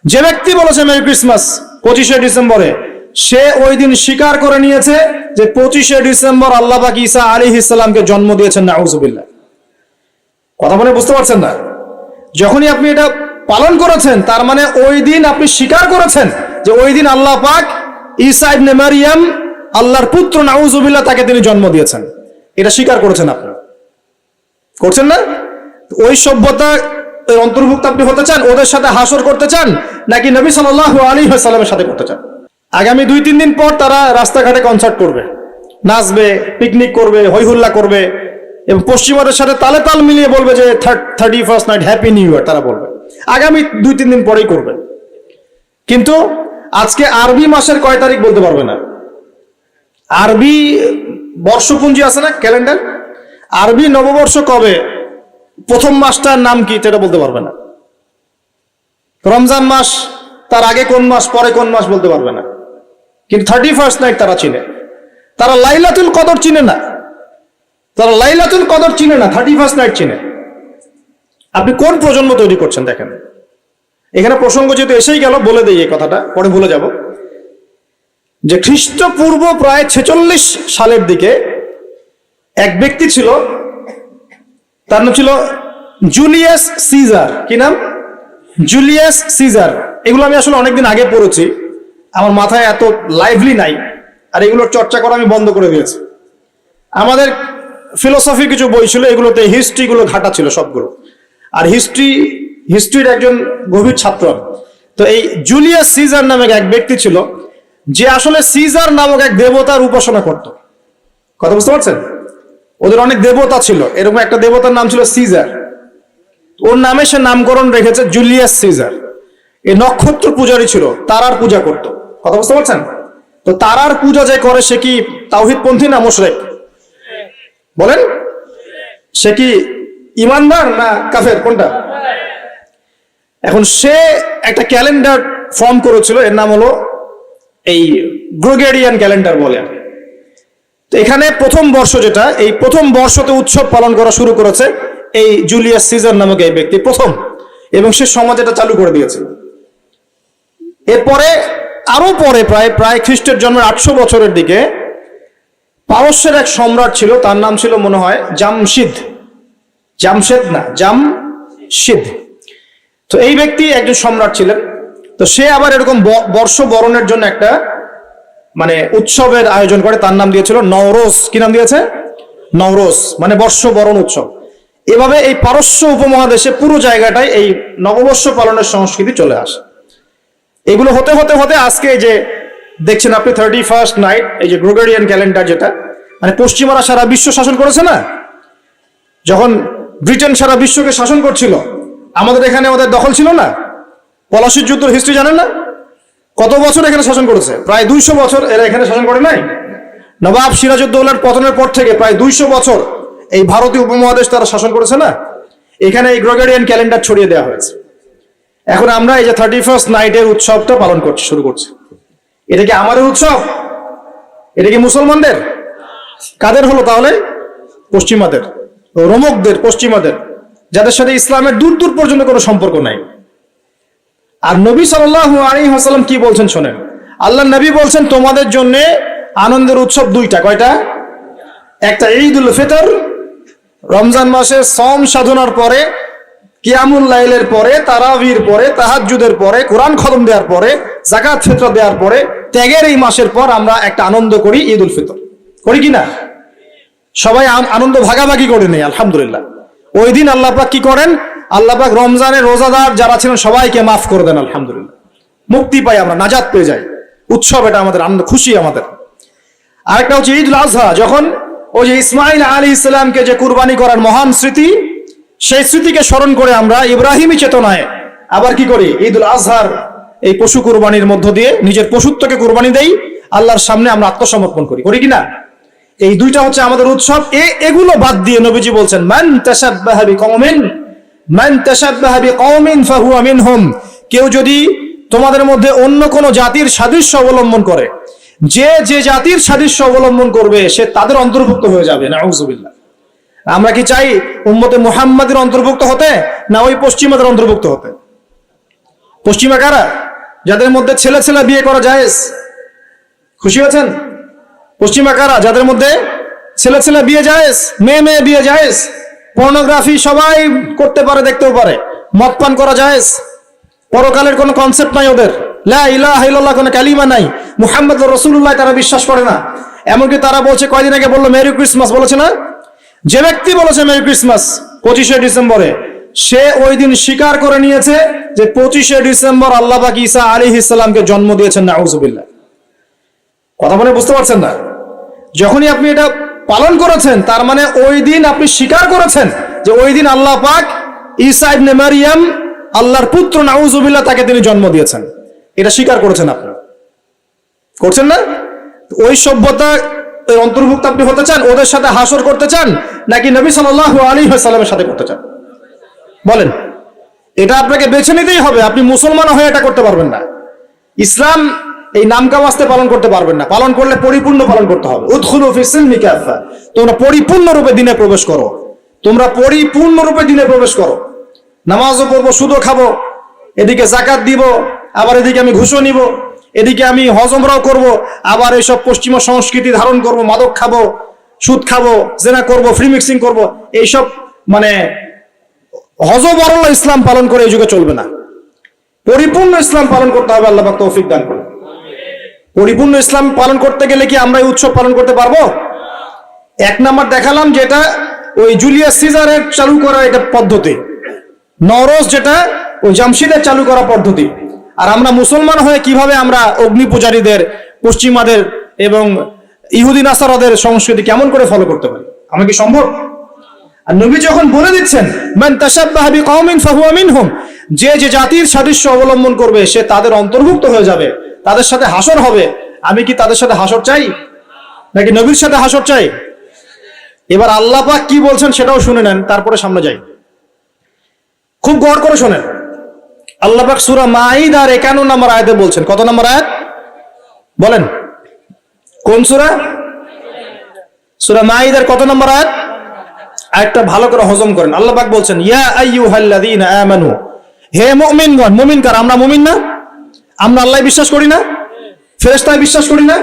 যে ব্যক্তি বলেছে মেরি ক্রিসমাস 25শে ডিসেম্বরে, সে ওই দিন স্বীকার করে নিয়েছে যে 25শে ডিসেম্বর আল্লাহ পাক ঈসা আলাইহিস সালামকে জন্ম দিয়েছেন। নাউজুবিল্লাহ। কথা বলে বুঝতে পারছেন না? যখনই আপনি এটা পালন করেছেন, তার মানে ওই দিন আপনি স্বীকার করেছেন যে ওই দিন আল্লাহ পাক ঈসা ইবনে মারইয়াম, আল্লাহর পুত্র, নাউজুবিল্লাহ, তাকে তিনি জন্ম দিয়েছেন। এটা স্বীকার করেছেন আপনি, করছেন না? ওই সভ্যতা অন্তর্ভুক্ত আপনি হতে চান? ওদের সাথে হাসর করতে চান, নাকি নবী সাল্লাল্লাহু আলাইহি ওয়াসাল্লামের সাথে করতে চান? আগামী 2-3 দিন পর তারা রাস্তাঘাটে কনসার্ট করবে, নাচবে, পিকনিক করবে, হইহুল্লা করবে, এবং পশ্চিমাদের সাথে তালে তাল মিলিয়ে বলবে যে 31st night, happy new year. তারা বলবে আগামী 2-3 দিন পরেই করবে। কিন্তু আজকে আরবি মাসের কয় তারিখ বলতে পারবে না। আরবি বর্ষপুঞ্জি আছে না, ক্যালেন্ডার, আরবি নববর্ষ কবে, প্রথম মাসটার নাম কি সেটা বলতে পারবে না। রমজান মাস, তার আগে কোন মাস, পরে কোন মাস বলতে পারবে না। কিন্তু 31st নাইট তারা চিনে। তারা লাইলাতুল কদর চিনে না, তারা লাইলাতুল কদর চিনে না, 31st নাইট চিনে। আপনি কোন প্রজন্ম তৈরি করছেন দেখেন। এখানে প্রসঙ্গ যেহেতু এসেই গেল, বলে দেই এই কথাটা, পরে ভুলে যাব, যে খ্রিস্টপূর্ব প্রায় 46 সালের দিকে এক ব্যক্তি ছিল, তার নাম ছিল জুলিয়াস সিজার। কি নাম? Julius Caesar. এগুলো আমি আসলে অনেকদিন আগে পড়েছি, আমার মাথায় এত লাইভলি নাই, আর এগুলোর চর্চা করা আমি বন্ধ করে দিয়েছি। আমাদের ফিলোসফি কিছু বই ছিল, এগুলোতে হিস্ট্রিগুলো ঘাটা ছিল সবগুলো, আর হিস্ট্রির একজন গভীর ছাত্র। তো এই জুলিয়াস সিজার নামে এক ব্যক্তি ছিল, যে আসলে সিজার নামক এক দেবতার উপাসনা করত। কথা বুঝতে পারছেন? ওদের অনেক দেবতা ছিল, এরকম একটা দেবতার নাম ছিল সিজার। ওর নামে সে নামকরণ রেখেছে জুলিয়াস সিজার। এই নক্ষত্র পূজারী ছিল, তারার পূজা করত। কথা বুঝতে পারছেন? তো তারার পূজা যে করে, সে কি তাওহীদপন্থী না মুশরিক? বলেন, সে কি ইমানদার না কাফের, কোনটা? এখন সে একটা ক্যালেন্ডার ফর্ম করেছিল, এর নাম হলো এই গ্রেগরিয়ান ক্যালেন্ডার বলে। তো এখানে প্রথম বর্ষ যেটা, এই প্রথম বর্ষতে উৎসব পালন করা শুরু করেছে এই জুলিয়াস সিজার নামক এই ব্যক্তি প্রথম, এবং সে সমাজ এটা চালু করে দিয়েছিল। এরপরে আরো পরে প্রায় খ্রিস্টের জন্মের 800 বছরের দিকে পারস্যের এক সম্রাট ছিল, তার নাম ছিল মনে হয় জামশিদ। জামশিদ। তো এই ব্যক্তি একজন সম্রাট ছিলেন। তো সে আবার এরকম বর্ষ বরণের জন্য একটা মানে উৎসবের আয়োজন করে, তার নাম দিয়েছিল নওরোজ। কি নাম দিয়েছে? নওরোজ, মানে বর্ষ বরণ উৎসব। এভাবে এই পারস্য উপমহাদেশে পুরো জায়গাটায় এই নববর্ষ পালনের সংস্কৃতি চলে আসে। এগুলো হতে হতে হতে আজকে এই যে দেখছেন আপনি 31st নাইট, এই যে গ্রেগরিয়ান ক্যালেন্ডার, যেটা মানে পশ্চিমারা সারা বিশ্ব শাসন করেছে না। যখন ব্রিটেন সারা বিশ্বকে শাসন করছিল, আমাদের এখানে ওদের দখল ছিল না। পলাশির যুদ্ধের হিস্ট্রি জানেন না? কত বছর এখানে শাসন করেছে? প্রায় 200 বছর এরা এখানে শাসন করে নাই। নবাব সিরাজউদ্দৌলার পতনের পর থেকে প্রায় 200 বছর এই ভারতীয় উপমহাদেশ তারা শাসন করেছে না। এখানে এই গ্রেগরিয়ান ক্যালেন্ডার ছড়িয়ে দেওয়া হয়েছে। এখন আমরা এই যে 31st নাইটের উৎসবটা পালন করছি, শুরু করছি। এটা কি আমাদের উৎসব? এটা কি মুসলমানদের? কাদের হলো তাহলে? পশ্চিমাদের, রোমকদের, পশ্চিমাদের, যাদের সাথে ইসলামের দূর দূর পর্যন্ত কোনো সম্পর্ক নাই। আর নবী সাল্লাল্লাহু আলাইহি ওয়াসাল্লাম কি বলছেন শোনেন। আল্লাহ নবী বলছেন, তোমাদের জন্য আনন্দের উৎসব দুইটা। কয়টা? একটা ঈদুল ফিতর, রমজান মাসে সম সাধনার পরে, কিয়ামুল লাইলের পরে, তারাবির পরে, তাহাজ্জুদের পরে, কোরআন খতম দেওয়ার পরে, যাকাত ফিতর দেওয়ার পরে, ত্যাগের এই মাসের পর আমরা একটা আনন্দ করি, ঈদুল ফিতর। করি কি না? সবাই আনন্দ ভাগাভাগি করে নেই, আলহামদুলিল্লাহ। ওই দিন আল্লাহ পাক কি করেন? আল্লাহ পাক রমজানের রোজাদার যারা ছিলেন সবাইকে মাফ করে দেন, আলহামদুলিল্লাহ। মুক্তি পাই আমরা, নাজাত পেয়ে যাই। উৎসব এটা আমাদের, আনন্দ, খুশি আমাদের। আরেকটা হচ্ছে ঈদুল আজহা, যখন ওই যে ইসমাইল আলাইহিস সালামকে যে কুরবানি করার মহান স্মৃতি, সেই স্মৃতিকে স্মরণ করে আমরা ইব্রাহিমী চেতনায় আবার কি করি? ঈদুল আজহার এই পশু কুরবানির মধ্য দিয়ে নিজের পশুত্বকে কুরবানি দেই, আল্লাহর সামনে আমরা আত্মসমর্পণ করি। করি কিনা? এই দুইটা হচ্ছে আমাদের উৎসব। এগুলো বাদ দিয়ে নবীজি বলছেন, মান তাশাব্বাহা বিকওমিন ফাহুয়া মিনহুম। কেউ যদি তোমাদের মধ্যে অন্য কোন জাতির সাদৃশ্য অবলম্বন করে, যে যে জাতির সাদৃশ্য অবলম্বন করবে সে তাদের অন্তর্ভুক্ত হয়ে যাবে। নাউযুবিল্লাহ। আমরা কি চাই উম্মতে মুহাম্মাদের অন্তর্ভুক্ত হতে, না ওই পশ্চিমাদের অন্তর্ভুক্ত হতে? পশ্চিমা কারা? যাদের মধ্যে ছেলে ছেলে বিয়ে করা জায়েজ। খুশি হয়েছেন? পশ্চিমা কারা? যাদের মধ্যে ছেলে ছেলে বিয়ে জায়েজ, মেয়ে মেয়ে বিয়ে জায়েজ, পর্নোগ্রাফি সবাই করতে পারে, দেখতেও পারে, মদ পান করা জায়েজ, পরকালের কোনো কনসেপ্ট নাই ওদের, লা ইলাহা ইল্লাল্লাহ কোনো কালিমা নাই, মুহাম্মদ রাসূলুল্লাহ তারা বিশ্বাস করে না। এমনকি তারা বলছে, কয়দিন আগে বললো মেরি ক্রিসমাস, বলেছে না? যে ব্যক্তি বলেছে মেরি ক্রিসমাস 25শে ডিসেম্বরে, সে ওই দিন স্বীকার করে নিয়েছে যে 25শে ডিসেম্বর আল্লাহ পাক ঈসা আলাইহিস সালামকে জন্ম দিয়েছেন। নাউযুবিল্লাহ। কথা বলে বুঝতে পারছেন না? যখনই আপনি এটা পালন করেছেন, তার মানে ওই দিন আপনি স্বীকার করেছেন যে ওই দিন আল্লাহ পাক ঈসা ইবনে মারইয়াম, আল্লাহর পুত্র, নাউযুবিল্লাহ, তাকে তিনি জন্ম দিয়েছেন। এটা স্বীকার করেছেন আপনি, করছেন না? ওই সভ্যতা অন্তর্ভুক্ত আপনি হতে চান? ওদের সাথে হাসর করতে চান, নাকি নবী সাল্লাল্লাহু আলাইহি ওয়াসাল্লামের সাথে করতে চান? বলেন। এটা আপনাকে বেছে নিতেই হবে। আপনি মুসলমান হয়ে এটা করতে পারবেন না। ইসলাম এই নামকা ওয়াস্তে পালন করতে পারবেন না। পালন করলে পরিপূর্ণ পালন করতে হবে। উদখুলু ফিস সিলমি কাফা। তোমরা পরিপূর্ণ রূপে দিনে প্রবেশ করো। তোমরা পরিপূর্ণ রূপে দিনে প্রবেশ করো। নামাজও পড়বো, সুদও খাবো, এদিকে যাকাত দিব, আবার এদিকে আমি ঘুষও নিব, এদিকে আমি হজ উমরাও করব, আবার এইসব পশ্চিমা সংস্কৃতি ধারণ করব, মাদক খাবো, সুদ খাবো, জেনা করব, ফ্রি মিক্সিং করব। এইসব মানে হযবরল ইসলাম পালন করে এই যুগে চলবে না। পরিপূর্ণ ইসলাম পালন করতে হবে। আল্লাহ পাক তৌফিক দান করুন। পরিপূর্ণ ইসলাম পালন করতে গেলে কি আমরা এই উৎসব পালন করতে পারবো? এক নাম্বার দেখালাম যেটা ওই জুলিয়াস সিজারের চালু করা এটা পদ্ধতি, নওরোজ যেটা ওই জামশিদের চালু করা পদ্ধতি। আর আমরা মুসলমান হয়ে কিভাবে আমরা অগ্নি পূজারীদের, পশ্চিমাদের এবং ইহুদি নাসারাদের সংস্কৃতি কেমন করে ফলো করতে পারি? আমার কি সম্ভব? আর নবী যখন বলে দিচ্ছেন, মান তাশাব্বাহা বিকওমিন ফাহুয়া মিনহুম, যে যে জাতির সাদৃশ্য অবলম্বন করবে সে তাদের অন্তর্ভুক্ত হয়ে যাবে, তাদের সাথে হাসর হবে। আমি কি তাদের সাথে হাসর চাই, নাকি নবীর সাথে হাসর চাই? এবার আল্লাহ পাক কি বলছেন সেটাও শুনে নেন, তারপরে সামনে যাই। খুব গৌর করে শোনেন। আল্লাহ পাক সূরা মাঈদার 51 নম্বর আয়াতে বলছেন। কত নম্বর আয়াত বলেন? কোন সূরা? সূরা মাঈদার কত নম্বর আয়াত? আয়াতটা ভালো করে হজম করেন। আল্লাহ পাক বলছেন, ইয়া আইয়ুহাল্লাযীনা আমানু, হে মুমিনগণ। মুমিন কারা? আমরা মুমিন না? আমরা আল্লাহ বিশ্বাস করি না? ফেরেশতায় বিশ্বাস করি না?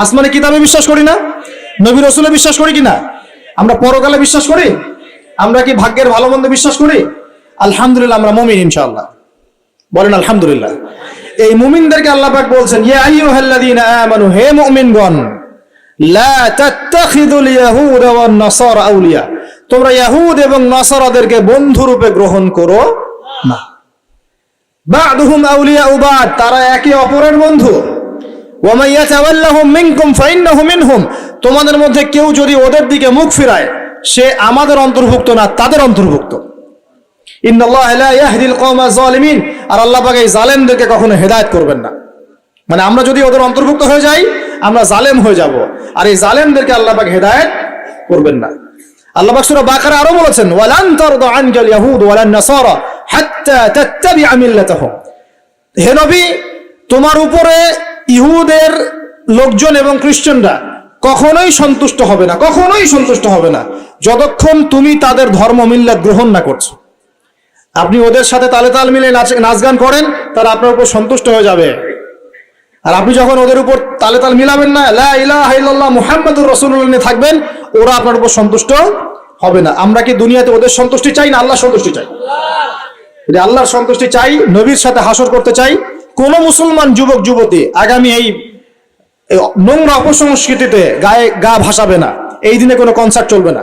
আসমানি কিতাবে বিশ্বাস করি না? নবী রাসূলে বিশ্বাস করি কিনা? আমরা পরকালে বিশ্বাস করি? আমরা কি ভাগ্যের ভালো মন্দ বিশ্বাস করি? আলহামদুলিল্লাহ, আমরা মুমিন ইনশাআল্লাহ। বলেন আলহামদুলিল্লাহ। এই মুমিনদেরকে আল্লাহ পাক বলছেন, ইয়া আইয়ুহাল্লাযীনা আমানু, হে মুমিনগণ, লা তাত্তাখিযুল ইয়াহুদা ওয়ান নাসারা আউলিয়া, তোমরা ইহুদ এবং নাসারাদেরকে বন্ধু রূপে গ্রহণ করো না। বা'দুহুম আউলিয়াউ বা'দ, তারা একে অপরের বন্ধু। ওয়া মান ইয়াতাওয়াল্লাহুম মিনকুম ফাইন্নাহু মিনহুম, তোমাদের মধ্যে কেউ যদি ওদের দিকে মুখ ফিরায়, সে আমাদের অন্তর্ভুক্ত না, তাদের অন্তর্ভুক্ত। ইন্নাল্লাহা লা ইয়াহদিল কওমাজ জালিমিন, আর আল্লাহ পাক এই জালেমদেরকে কখনো হেদায়েত করবেন না। মানে আমরা যদি ওদের অন্তর্ভুক্ত হয়ে যাই, আমরা জালেম হয়ে যাব, আর এই জালেমদেরকে আল্লাহ পাক হেদায়েত করবেন না। আল্লাহ পাক সূরা বাকারা আরো বলেছেন, ওয়ালান তারদা আনকাল ইয়াহুদ ওয়ালান নাসারা হাত্তা তাত্তাবিআ মিল্লাতাহুম, হে নবী, তোমার উপরে ইহুদের লোকজন এবং খ্রিস্টানরা কখনোই সন্তুষ্ট হবে না, কখনোই সন্তুষ্ট হবে না, যতক্ষণ তুমি তাদের ধর্ম মিল্লাত গ্রহণ না করছো। আপনি ওদের সাথে তালে তাল মিলে নাচ গান করেন, তারা আপনার উপর সন্তুষ্ট হয়ে যাবে। আর আপনি যখন ওদের উপর তালে তাল মিলাবেন না, লা ইলাহা ইল্লাল্লাহ মুহাম্মাদুর রাসূলুল্লাহ নিয়ে থাকবেন, ওরা আপনার উপর সন্তুষ্ট হবে না। আমরা কি দুনিয়াতে ওদের সন্তুষ্টি চাই না আল্লাহর সন্তুষ্টি চাই? যদি আল্লাহর সন্তুষ্টি চাই, নবীর সাথে হাসর করতে চাই, কোন মুসলমান যুবক যুবতী আগামী এই নোংরা অপসংস্কৃতিতে গায়ে গা ভাসাবে না। এই দিনে কোনো কনসার্ট চলবে না,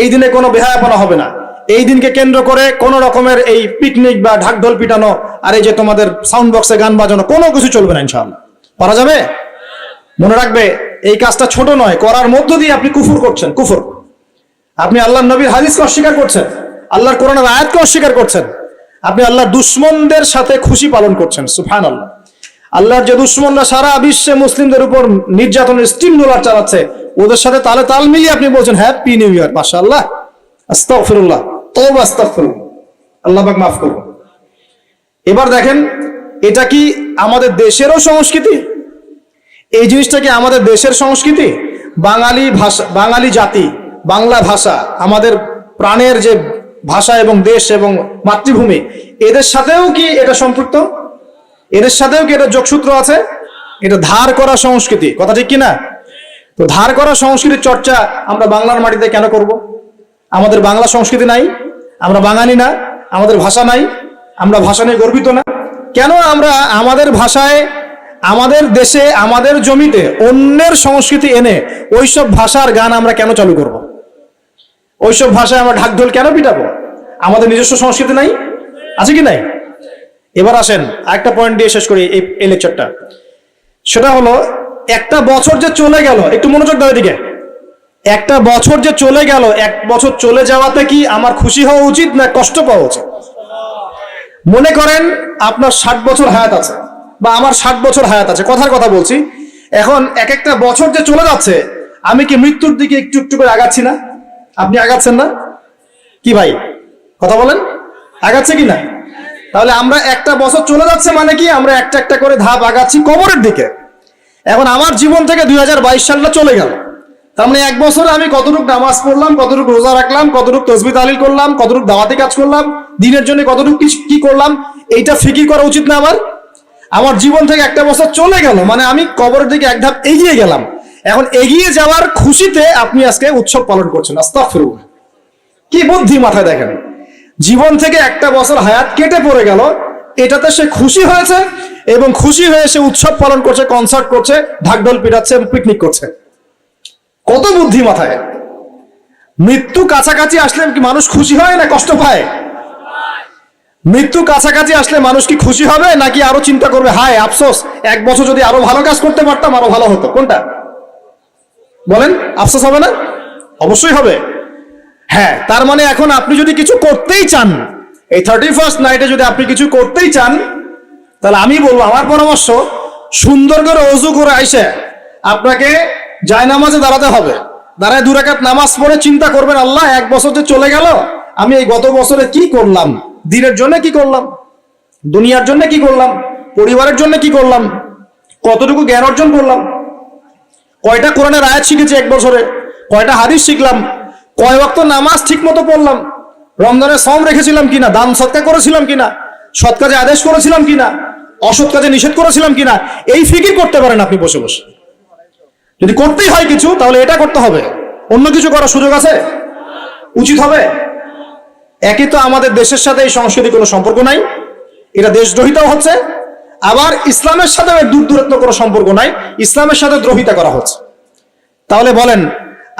এই দিনে কোনো বেহায়াপনা হবে না, এই দিনকে কেন্দ্র করে কোন রকমের এই পিকনিক বা ঢাকঢোল পিটানো আর এই যে তোমাদের সাউন্ড বক্সে গান বাজানো কোনো কিছু চলবে না ইনশাআল্লাহ। পারা যাবে? মনে রাখবে, এই কাজটা ছোট নয়, করার মধ্য দিয়ে আপনি কুফর করছেন। কুফর, আপনি আল্লাহর নবীর হাদিসকে অস্বীকার করছেন, আল্লাহর কোরআনের আয়াতকে অস্বীকার করছেন, আপনি আল্লাহর দুশমনদের সাথে খুশি পালন করছেন। সুবহানাল্লাহ। আল্লাহর যে দুশমনরা সারা বিশ্বে মুসলিমদের উপর নির্যাতনের স্টিম রোলার চালাচ্ছে, ওদের সাথে তালে তাল মিলিয়ে আপনি বলছেন হ্যাপি নিউ ইয়ার, মাশাআল্লাহ, আস্তাগফিরুল্লাহ, তওবা আস্তাগফিরুল্লাহ, আল্লাহ পাক মাফ করুন। এবার দেখেন, এটা কি আমাদের দেশেরও সংস্কৃতি? এই জিনিসটা কি আমাদের দেশের সংস্কৃতি? বাঙালি ভাষা, বাঙালি জাতি, বাংলা ভাষা, আমাদের প্রাণের যে ভাষা এবং দেশ এবং মাতৃভূমি, এদের সাথেও কি এটা সম্পৃক্ত? এদের সাথেও কি এটা যোগসূত্র আছে? এটা ধার করা সংস্কৃতি, কথা ঠিক কিনা? তো ধার করা সংস্কৃতির চর্চা আমরা বাংলার মাটিতে কেন করব? আমাদের বাংলা সংস্কৃতি নাই? আমরা বাঙালি না? আমাদের ভাষা নাই? আমরা ভাষা নিয়ে গর্বিত না? কেন আমরা আমাদের ভাষায়, আমাদের দেশে, আমাদের জমিতে অন্যের সংস্কৃতি এনে ওইসব ভাষার গান আমরা কেন চালু করব? ওইসব ভাষায় আমরা ঢাকঢোল কেন পিটাবো? আমাদের নিজস্ব সংস্কৃতি নাই? আছে কি নাই? এবার আসেন আরেকটা পয়েন্ট দিয়ে শেষ করি এই লেকচারটা। সেটা হলো, একটা বছর যে চলে গেল, একটু মনোযোগ দাও এদিকে। একটা বছর যে চলে গেল, এক বছর চলে যাওয়াতে কি আমার খুশি হওয়া উচিত না কষ্ট পাওয়া উচিত? মনে করেন আপনার 60 বছর হায়াত আছে, বা আমার 60 বছর হায়াত আছে, কথার কথা বলছি। এখন এক একটা বছর যে চলে যাচ্ছে, আমি কি মৃত্যুর দিকে একটু একটু করে আগাচ্ছি না? আপনি আগাচ্ছেন না? কি ভাই কথা বলেন, আগাচ্ছে কি না? তাহলে আমরা একটা বছর চলে যাচ্ছে মানে কি, আমরা একটা একটা করে ধাপ আগাচ্ছি কবরের দিকে। এখন আমার জীবন থেকে 2022 সালটা চলে গেল, তার মানে এক বছরে আমি কতটুকু নামাজ পড়লাম, কতটুকু রোজা রাখলাম, কতটুকু তাসবিহ তাহলিল করলাম, কতটুকু দাওয়াতি কাজ করলাম, দিনের জন্য কতটুকু কি করলাম, এইটা ফিকির করা উচিত না আমার? আমার জীবন থেকে একটা বছর চলে গেল মানে আমি কবরের দিকে এক ধাপ এগিয়ে গেলাম। এখন এগিয়ে যাওয়ার খুশিতে আপনি আজকে উৎসব পালন করছেন। আস্তাগফিরুল্লাহ, কি বুদ্ধি মাথায় দেখেন। জীবন থেকে একটা বছর হায়াত কেটে পড়ে গেল, এটাতে সে খুশি হয়েছে এবং খুশি হয়ে সে উৎসব পালন করছে, কনসার্ট করছে, ঢাকঢোল পিটাচ্ছে, পিকনিক করছে। কত বুদ্ধি মাথায়। মৃত্যু কাছাকাছি আসলে কি মানুষ খুশি হয় না কষ্ট পায়? মৃত্যু কাছাকাছি আসলে মানুষ কি খুশি হবে নাকি আরো চিন্তা করবে, হায় আফসোস, এক বছর যদি আরো ভালো কাজ করতে পারতাম আরো ভালো হতো? কোনটা বলেন? আফসোস হবে না? অবশ্যই হবে। হ্যাঁ, তার মানে এখন আপনি যদি কিছু করতেই চান, এই 31st নাইটে যদি আপনি কিছু করতেই চান, তাহলে আমি বলবো, আমার পরামর্শ, সুন্দর করে ওযু করে আইসে আপনাকে জায়নামাজে দাঁড়াতে হবে। দাঁড়ায় 2 রাকাত নামাজ পড়ে চিন্তা করবেন, আল্লাহ এক বছর যে চলে গেল, আমি এই গত বছরে কি করলাম, দিনের জন্য কি করলাম, দুনিয়ার জন্য কি করলাম, পরিবারের জন্য কি করলাম, কতটুকু জ্ঞান অর্জন করলাম, কয়টা কোরআনের আয়াত শিখেছি এক বছরে, কয়টা হাদিস শিখলাম, কয় ওয়াক্ত নামাজ ঠিক মতো পড়লাম, রমজানের সওম রেখেছিলাম কিনা, দান সদকা করেছিলাম কিনা, সৎ কাজে আদেশ করেছিলাম কিনা, অসৎ কাজে নিষেধ করেছিলাম কিনা, এই ফিকির করতে পারেন আপনি বসে বসে। যদি করতেই হয় কিছু, তাহলে এটা করতে হবে। অন্য কিছু করার সুযোগ আছে? উচিত হবে? একই তো আমাদের দেশের সাথে এই সংস্কৃতি কোনো সম্পর্ক নাই, এটা দেশদ্রোহিতাও হচ্ছে, আবার ইসলামের সাথে দূর দূরত্ব কোনো সম্পর্ক নাই, ইসলামের সাথে দ্রোহিতা করা হচ্ছে। তাহলে বলেন,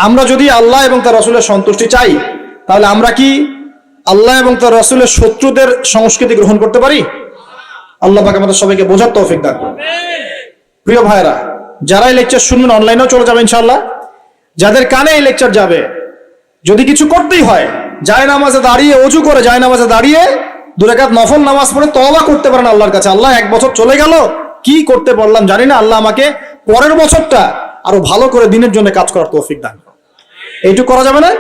আমরা যদি আল্লাহ এবং তার রাসূলের সন্তুষ্টি চাই, তাহলে আমরা কি আল্লাহ এবং তার রাসূলের শত্রুদের সংস্কৃতি গ্রহণ করতে পারি? আল্লাহ পাক আমাদের সবাইকে বোঝার তৌফিক দান করুন। প্রিয় ভাইরা, যারা এই লেকচার শুনবেন, অনলাইনেও চলে যাবে ইনশাআল্লাহ, যাদের কানে এই লেকচার যাবে, যদি কিছু করতেই হয়, জায়নামাজে দাঁড়িয়ে, ওযু করে জায়নামাজে দাঁড়িয়ে 2 রাকাত নফল নামাজ পড়ে তওবা করতে পারেন আল্লাহর কাছে, আল্লাহ এক বছর চলে গেল, কি করতে পারলাম জানি না, আল্লাহ আমাকে পরের বছরটা আরো ভালো করে দিনের জন্য কাজ করার তৌফিক দান করুন। এইটুকু করা যাবে না?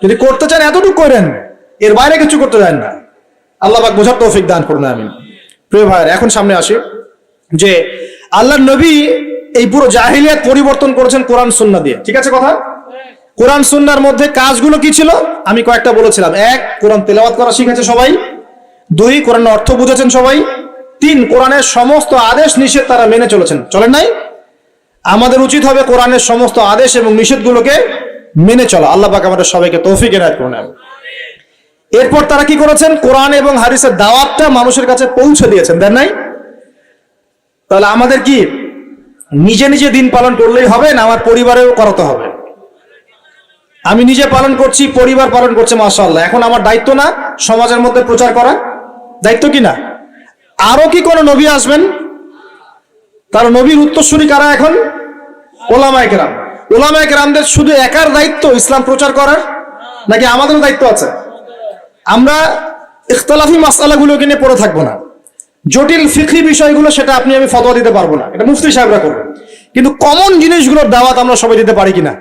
যদি করতে চান এতটুকু করেন, এর বাইরে কিছু করতে চান না। আল্লাহ পাক বোঝার তৌফিক দান করুন, আমিন। প্রিয় ভাইরা, এখন সামনে আসি যে আল্লাহর নবী এই পুরো জাহিলিয়াত পরিবর্তন করেছেন কোরআন সুন্নাহ দিয়ে, ঠিক আছে কথা? কোরআন সুন্নাহর মধ্যে কাজগুলো কি ছিল আমি কয়েকটা বলেছিলাম। 1, কোরআন তেলাওয়াত করা শিখেছে সবাই। 2, কোরআনের অর্থ বুঝেছেন সবাই। 3, কোরআনের সমস্ত আদেশ নিষেধ তারা মেনে চলেছেন, চলেন নাই? আমাদের উচিত হবে কোরআনের সমস্ত আদেশ এবং নিষেধগুলোকে মেনে চলা। আল্লাহ পাক আমাদের সবাইকে তৌফিক এনায়েত করুন। এরপর তারা কি করেছেন? কোরআন এবং হাদিসের দাওয়াতটা মানুষের কাছে পৌঁছে দিয়েছেন, দেন নাই? তাহলে আমাদের কি নিজে নিজে দিন পালন করলেই হবে না আমার পরিবারেও করাতে হবে? আমি নিজে পালন করছি, পরিবার পালন করছে, মাশাআল্লাহ। এখন আমার দায়িত্ব না সমাজের মধ্যে প্রচার করা? দায়িত্ব কি না? আরো কি কোন নবী আসবেন? তার নবীর উত্তরসূরি কারা এখন? ওলামায়ে কেরাম। ওলামায়ে কেরামদের শুধু একার দায়িত্ব ইসলাম প্রচার করার, নাকি আমাদেরও দায়িত্ব আছে? আমরা ইখতিলাফি মাসআলাগুলোকে নিয়ে পড়ে থাকবো না, জটিল ফিকহি বিষয়গুলো সেটা আপনি আমি ফতোয়া দিতে পারবো না, এটা মুফতি সাহেবরা করবে। কিন্তু কমন জিনিসগুলোর দাওয়াত আমরা সবাই দিতে পারি কিনা?